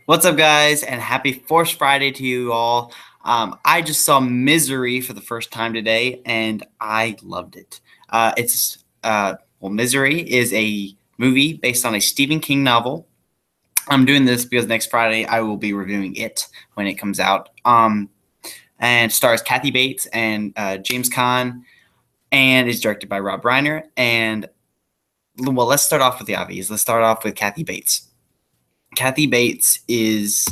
What's up, guys, and happy Force Friday to you all. I just saw Misery for the first time today, and I loved it. Misery is a movie based on a Stephen King novel. I'm doing this because next Friday I will be reviewing it when it comes out. And stars Kathy Bates and James Caan, and is directed by Rob Reiner. And well, let's start off with the obvious. Let's start off with Kathy Bates. Kathy Bates is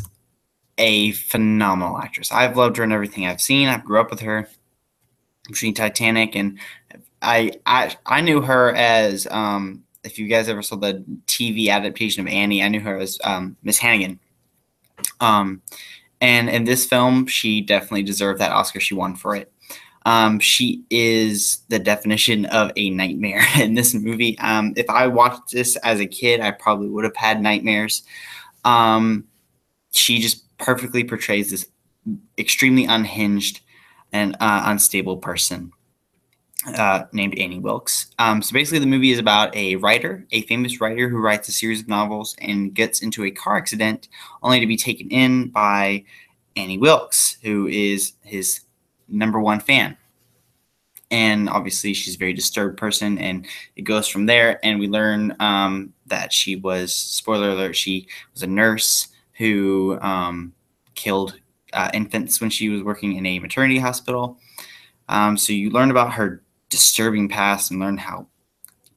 a phenomenal actress. I've loved her in everything I've seen. I grew up with her. I've seen Titanic, and I knew her as if you guys ever saw the TV adaptation of Annie, I knew her as Miss Hannigan. And in this film, she definitely deserved that Oscar she won for it. She is the definition of a nightmare in this movie. If I watched this as a kid, I probably would have had nightmares. She just perfectly portrays this extremely unhinged and unstable person named Annie Wilkes. So basically, the movie is about a writer, a famous writer who writes a series of novels and gets into a car accident only to be taken in by Annie Wilkes, who is his number one fan. And obviously, she's a very disturbed person, and it goes from there. And we learn that she was, spoiler alert, she was a nurse who killed infants when she was working in a maternity hospital. So you learn about her disturbing past and learn how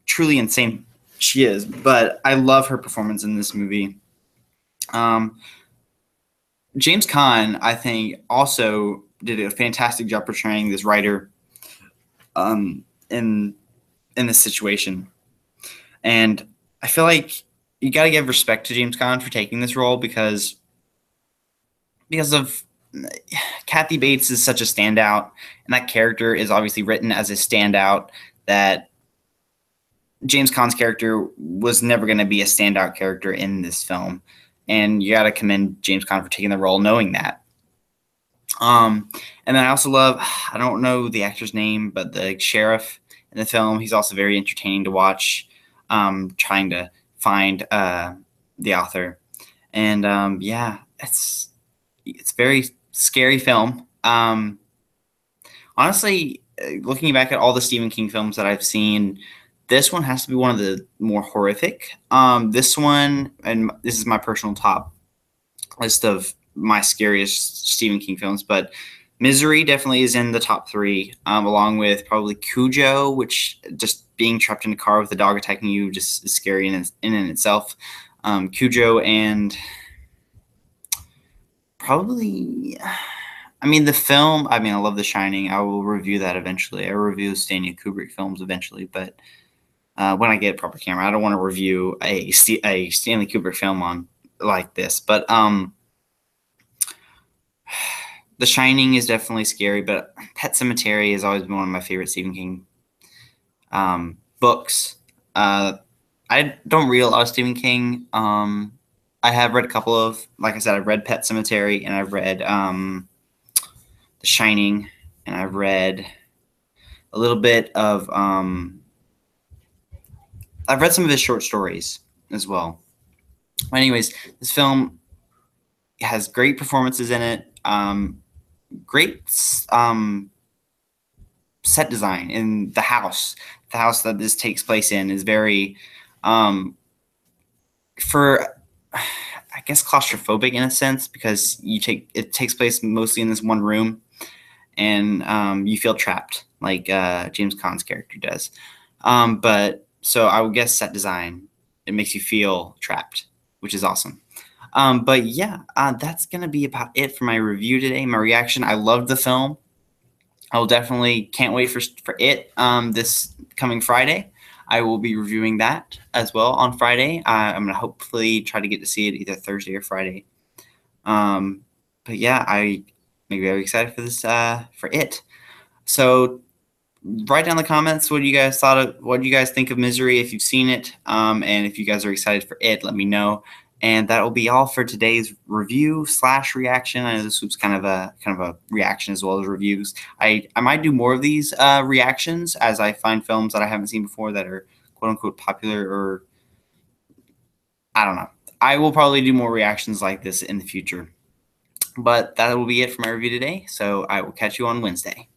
truly insane she is. But I love her performance in this movie. James Caan, I think, also did a fantastic job portraying this writer in this situation. And I feel like you got to give respect to James Caan for taking this role because of Kathy Bates is such a standout, and that character is obviously written as a standout that James Caan's character was never going to be a standout character in this film. And you got to commend James Caan for taking the role knowing that. And then I also love, I don't know the actor's name, but the sheriff in the film, he's also very entertaining to watch, trying to find the author. And yeah, it's a very scary film. Honestly, looking back at all the Stephen King films that I've seen, this one has to be one of the more horrific. This one, and this is my personal top list of my scariest Stephen King films, but Misery definitely is in the top three, along with probably Cujo, which just being trapped in a car with a dog attacking you just is scary in itself. Cujo and probably, I mean, the film, I mean, I love The Shining. I will review that eventually. I will review Stanley Kubrick films eventually, but when I get a proper camera, I don't want to review a Stanley Kubrick film on like this. But The Shining is definitely scary, but Pet Sematary has always been one of my favorite Stephen King books. I don't read a lot of Stephen King. I have read a couple of, like I said, I've read Pet Sematary, and I've read The Shining, and I've read a little bit of I've read some of his short stories as well. But anyways, this film has great performances in it. Great set design in the house. The house that this takes place in is very, for I guess, claustrophobic in a sense, because it takes place mostly in this one room, and you feel trapped like James Caan's character does. But so I would guess set design, it makes you feel trapped, which is awesome. But yeah, that's going to be about it for my review today, my reaction. I loved the film. I will definitely can't wait for it this coming Friday. I will be reviewing that as well on Friday. I'm going to hopefully try to get to see it either Thursday or Friday. But yeah, I'm very excited for this, for it. So write down in the comments what you guys thought of, what you guys think of Misery if you've seen it, and if you guys are excited for it, let me know. And that will be all for today's review / reaction. I know this was kind of a reaction as well as reviews. I might do more of these reactions as I find films that I haven't seen before that are quote unquote popular, or I don't know. I will probably do more reactions like this in the future. But that will be it for my review today. So I will catch you on Wednesday.